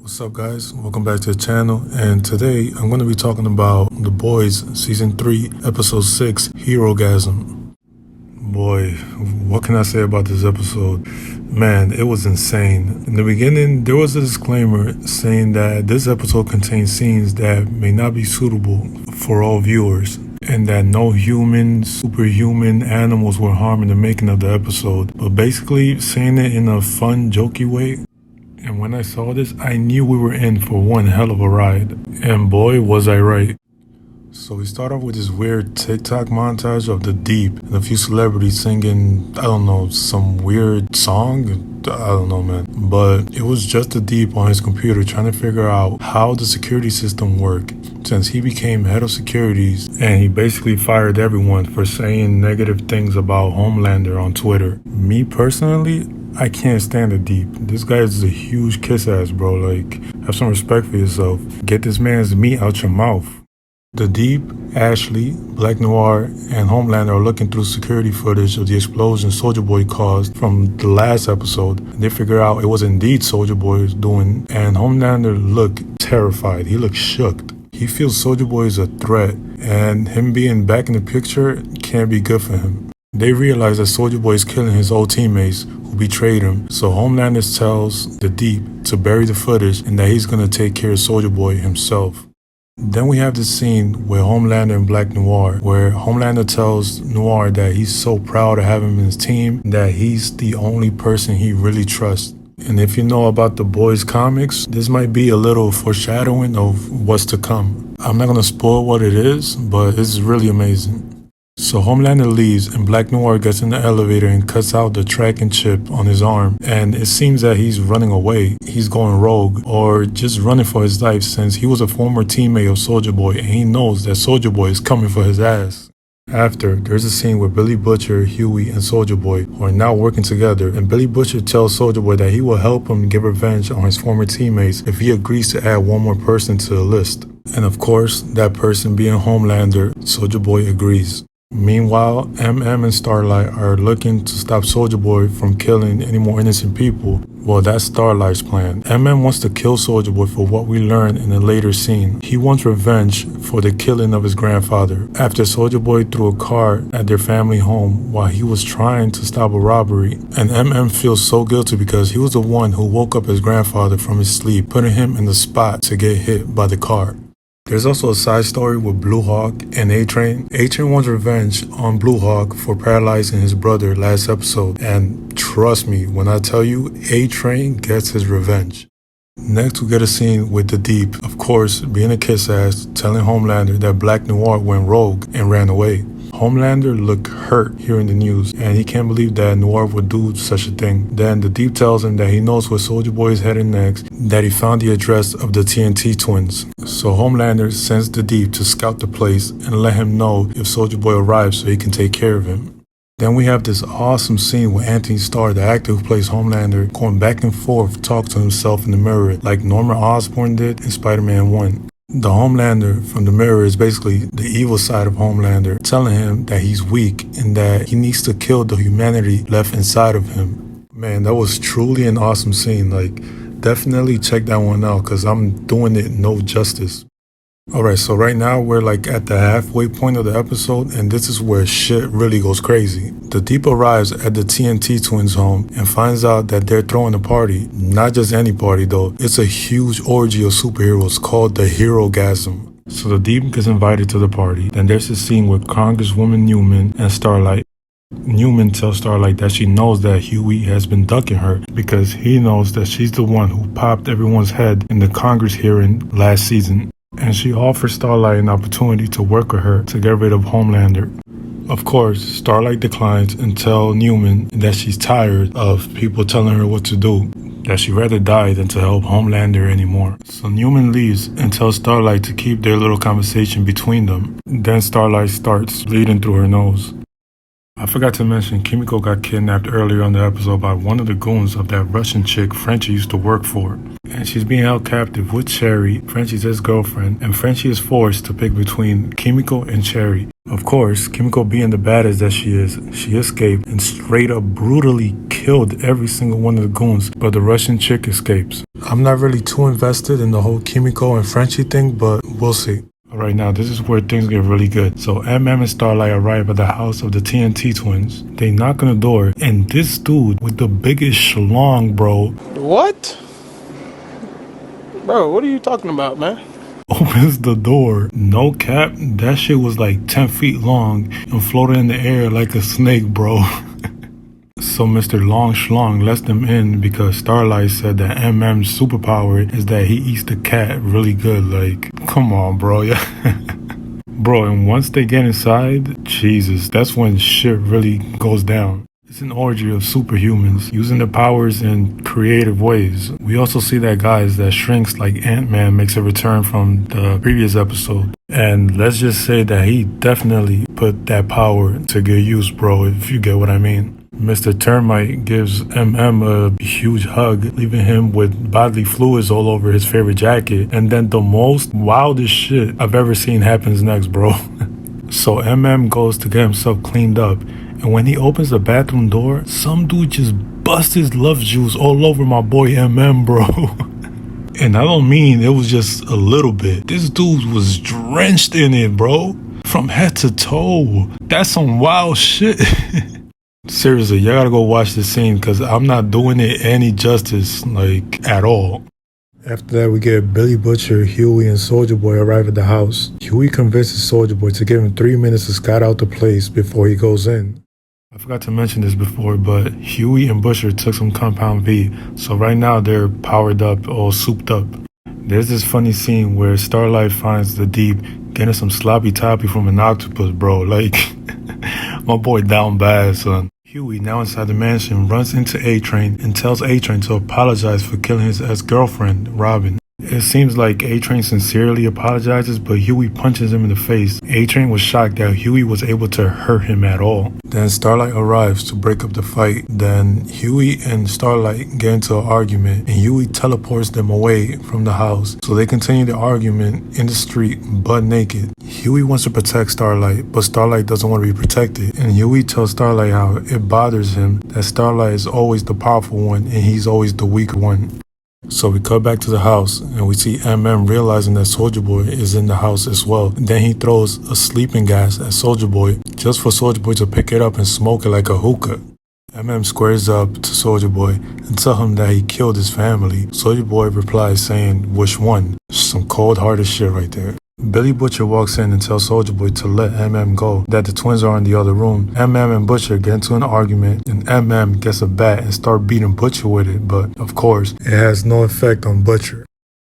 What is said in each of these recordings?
What's up, guys? Welcome back to the channel, and today I'm going to be talking about The Boys Season 3 Episode 6 Herogasm. Boy, what can I say about this episode? Man, it was insane. In the beginning, there was a disclaimer saying that this episode contains scenes that may not be suitable for all viewers, and that no human, superhuman animals were harmed in the making of the episode, but basically saying it in a fun, jokey way. And when I saw this, I knew we were in for one hell of a ride. And boy, was I right. So we start off with this weird TikTok montage of the Deep and a few celebrities singing, I don't know, some weird song? I don't know, man. But it was just the Deep on his computer trying to figure out how the security system worked, since he became head of securities and he basically fired everyone for saying negative things about Homelander on Twitter. Me personally, I can't stand the Deep. This guy is a huge kiss ass, bro. Like, have some respect for yourself. Get this man's meat out your mouth. The Deep, Ashley, Black Noir, and Homelander are looking through security footage of the explosion Soldier Boy caused from the last episode. And they figure out it was indeed Soldier Boy doing, and Homelander looked terrified. He looked shook. He feels Soldier Boy is a threat, and him being back in the picture can't be good for him. They realize that Soldier Boy is killing his old teammates who betrayed him, so Homelander tells the Deep to bury the footage and that he's gonna take care of Soldier Boy himself. Then we have this scene with Homelander and Black Noir, where Homelander tells Noir that he's so proud to have him in his team, that he's the only person he really trusts. And if you know about the Boys comics, this might be a little foreshadowing of what's to come. I'm not gonna spoil what it is, but it's really amazing. So Homelander leaves and Black Noir gets in the elevator and cuts out the tracking chip on his arm, and it seems that he's running away. He's going rogue or just running for his life, since he was a former teammate of Soldier Boy and he knows that Soldier Boy is coming for his ass. After, there's a scene where Billy Butcher, Hughie, and Soldier Boy are now working together, and Billy Butcher tells Soldier Boy that he will help him get revenge on his former teammates if he agrees to add one more person to the list. And of course, that person being Homelander, Soldier Boy agrees. Meanwhile, MM and Starlight are looking to stop Soldier Boy from killing any more innocent people. Well, that's Starlight's plan. MM wants to kill Soldier Boy for what we learn in a later scene. He wants revenge for the killing of his grandfather, after Soldier Boy threw a car at their family home while he was trying to stop a robbery. And MM feels so guilty because he was the one who woke up his grandfather from his sleep, putting him in the spot to get hit by the car. There's also a side story with Blue Hawk and A-Train. A-Train wants revenge on Blue Hawk for paralyzing his brother last episode, and trust me when I tell you, A-Train gets his revenge. Next, we get a scene with the Deep, of course, being a kiss ass, telling Homelander that Black Noir went rogue and ran away. Homelander looked hurt hearing the news, and he can't believe that Noir would do such a thing. Then the Deep tells him that he knows where Soldier Boy is heading next, that he found the address of the TNT twins. So Homelander sends the Deep to scout the place and let him know if Soldier Boy arrives so he can take care of him. Then we have this awesome scene with Anthony Starr, the actor who plays Homelander, going back and forth talking to himself in the mirror like Norman Osborn did in Spider-Man 1. The Homelander from the mirror is basically the evil side of Homelander, telling him that he's weak and that he needs to kill the humanity left inside of him. Man, that was truly an awesome scene. Like, definitely check that one out because I'm doing it no justice. Alright, so right now we're like at the halfway point of the episode, and this is where shit really goes crazy. The Deep arrives at the TNT twins' home and finds out that they're throwing a party. Not just any party though, it's a huge orgy of superheroes called the Herogasm. So the Deep gets invited to the party. Then there's a scene with Congresswoman Newman and Starlight. Newman tells Starlight that she knows that Hughie has been ducking her because he knows that she's the one who popped everyone's head in the Congress hearing last season. And she offers Starlight an opportunity to work with her to get rid of Homelander. Of course, Starlight declines and tells Newman that she's tired of people telling her what to do, that she'd rather die than to help Homelander anymore. So Newman leaves and tells Starlight to keep their little conversation between them. Then Starlight starts bleeding through her nose. I forgot to mention Kimiko got kidnapped earlier on the episode by one of the goons of that Russian chick Frenchie used to work for. And she's being held captive with Cherry, Frenchie's ex-girlfriend, and Frenchie is forced to pick between Kimiko and Cherry. Of course, Kimiko being the badass that she is, she escaped and straight up brutally killed killed every single one of the goons, but the Russian chick escapes. I'm not really too invested in the whole Kimiko and Frenchie thing, but we'll see. Alright, now this is where things get really good. So MM and Starlight arrive at the house of the TNT twins. They knock on the door, and this dude with the biggest schlong, bro. What? Bro, what are you talking about, man? Opens the door. No cap, that shit was like 10 feet long and floated in the air like a snake, bro. So Mr. Long Schlong lets them in because Starlight said that MM's superpower is that he eats the cat really good. Like, come on, bro. Yeah. Bro, and once they get inside, Jesus, that's when shit really goes down. It's an orgy of superhumans using their powers in creative ways. We also see that guys that shrinks like Ant-Man makes a return from the previous episode. And let's just say that he definitely put that power to good use, bro, if you get what I mean. Mr. Termite gives MM a huge hug, leaving him with bodily fluids all over his favorite jacket. And then the most wildest shit I've ever seen happens next, bro. So MM goes to get himself cleaned up. And when he opens the bathroom door, some dude just busts his love juice all over my boy MM, bro. And I don't mean it was just a little bit. This dude was drenched in it, bro. From head to toe. That's some wild shit. Seriously, y'all gotta go watch this scene because I'm not doing it any justice, like, at all. After that, we get Billy Butcher, Hughie, and Soldier Boy arrive at the house. Hughie convinces Soldier Boy to give him 3 minutes to scout out the place before he goes in. I forgot to mention this before, but Hughie and Butcher took some Compound V, so right now they're powered up, all souped up. There's this funny scene where Starlight finds the Deep getting some sloppy toppy from an octopus, bro. Like, my boy down bad, son. Hughie, now inside the mansion, runs into A-Train and tells A-Train to apologize for killing his ex-girlfriend, Robin. It seems like A-Train sincerely apologizes, but Hughie punches him in the face. A-Train was shocked that Hughie was able to hurt him at all. Then Starlight arrives to break up the fight. Then Hughie and Starlight get into an argument, and Hughie teleports them away from the house. So they continue the argument in the street, butt naked. Hughie wants to protect Starlight, but Starlight doesn't want to be protected. And Hughie tells Starlight how it bothers him that Starlight is always the powerful one, and he's always the weaker one. So we cut back to the house, and we see MM realizing that Soldier Boy is in the house as well. Then he throws a sleeping gas at Soldier Boy, just for Soldier Boy to pick it up and smoke it like a hookah. MM squares up to Soldier Boy and tells him that he killed his family. Soldier Boy replies saying, which one? Some cold-hearted shit right there. Billy Butcher walks in and tells Soldier Boy to let MM go, that the twins are in the other room. MM and Butcher get into an argument, and MM gets a bat and start beating Butcher with it, but of course, it has no effect on Butcher.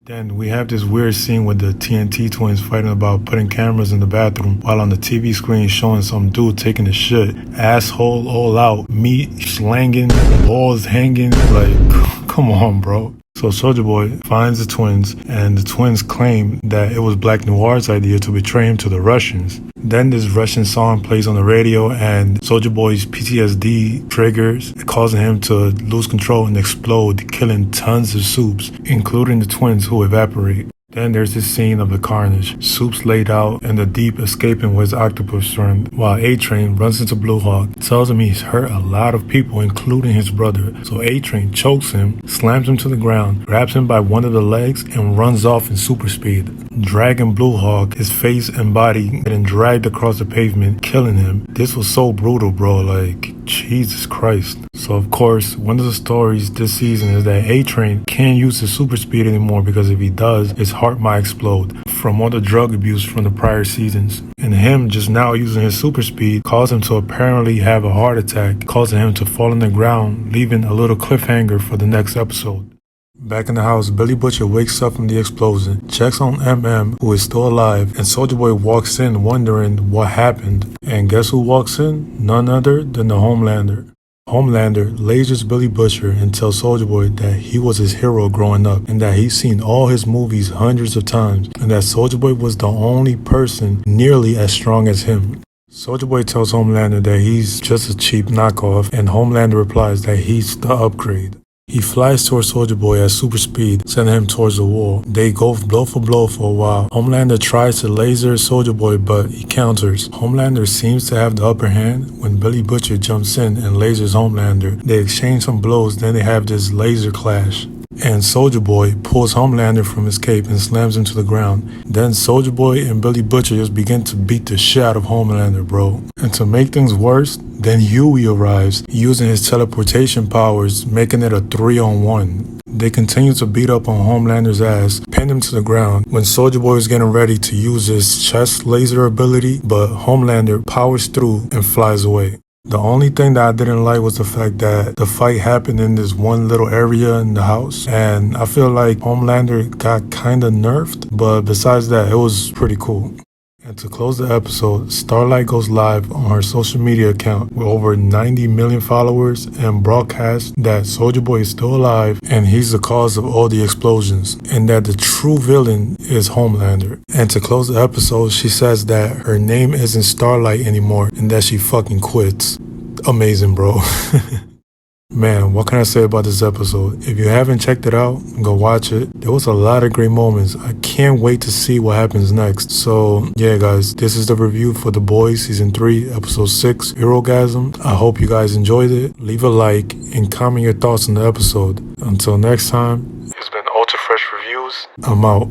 Then we have this weird scene with the TNT twins fighting about putting cameras in the bathroom, while on the TV screen showing some dude taking a shit, asshole all out, meat slanging, balls hanging, like, come on, bro. So Soldier Boy finds the twins, and the twins claim that it was Black Noir's idea to betray him to the Russians. Then this Russian song plays on the radio, and Soldier Boy's PTSD triggers, causing him to lose control and explode, killing tons of soups, including the twins who evaporate. Then there's this scene of the carnage, soups laid out and the Deep escaping with his octopus friend, while A-Train runs into Blue Hawk, tells him he's hurt a lot of people including his brother. So A-Train chokes him, slams him to the ground, grabs him by one of the legs and runs off in super speed, dragging Blue Hawk, his face and body getting dragged across the pavement, killing him. This was so brutal, bro, like, Jesus Christ. So of course, one of the stories this season is that A-Train can't use his super speed anymore because if he does, his heart might explode from all the drug abuse from the prior seasons. And him just now using his super speed caused him to apparently have a heart attack, causing him to fall on the ground, leaving a little cliffhanger for the next episode. Back in the house, Billy Butcher wakes up from the explosion, checks on MM, who is still alive, and Soldier Boy walks in wondering what happened. And guess who walks in? None other than the Homelander. Homelander lasers Billy Butcher and tells Soldier Boy that he was his hero growing up and that he's seen all his movies hundreds of times and that Soldier Boy was the only person nearly as strong as him. Soldier Boy tells Homelander that he's just a cheap knockoff, and Homelander replies that he's the upgrade. He flies towards Soldier Boy at super speed, sending him towards the wall. They go blow for blow for a while. Homelander tries to laser Soldier Boy, but he counters. Homelander seems to have the upper hand when Billy Butcher jumps in and lasers Homelander. They exchange some blows, then they have this laser clash. And Soldier Boy pulls Homelander from his cape and slams him to the ground. Then Soldier Boy and Billy Butcher just begin to beat the shit out of Homelander, bro. And to make things worse, then Hughie arrives, using his teleportation powers, making it a 3-on-1. They continue to beat up on Homelander's ass, pin him to the ground, when Soldier Boy is getting ready to use his chest laser ability, but Homelander powers through and flies away. The only thing that I didn't like was the fact that the fight happened in this one little area in the house, and I feel like Homelander got kinda nerfed, but besides that, it was pretty cool. And to close the episode, Starlight goes live on her social media account with over 90 million followers and broadcasts that Soldier Boy is still alive and he's the cause of all the explosions, and that the true villain is Homelander. And to close the episode, she says that her name isn't Starlight anymore and that she fucking quits. Amazing, bro. Man, what can I say about this episode? If you haven't checked it out, go watch it. There was a lot of great moments. I can't wait to see what happens next. So, yeah, guys, this is the review for The Boys Season 3, Episode 6, Herogasm. I hope you guys enjoyed it. Leave a like and comment your thoughts on the episode. Until next time, it's been Ultra Fresh Reviews. I'm out.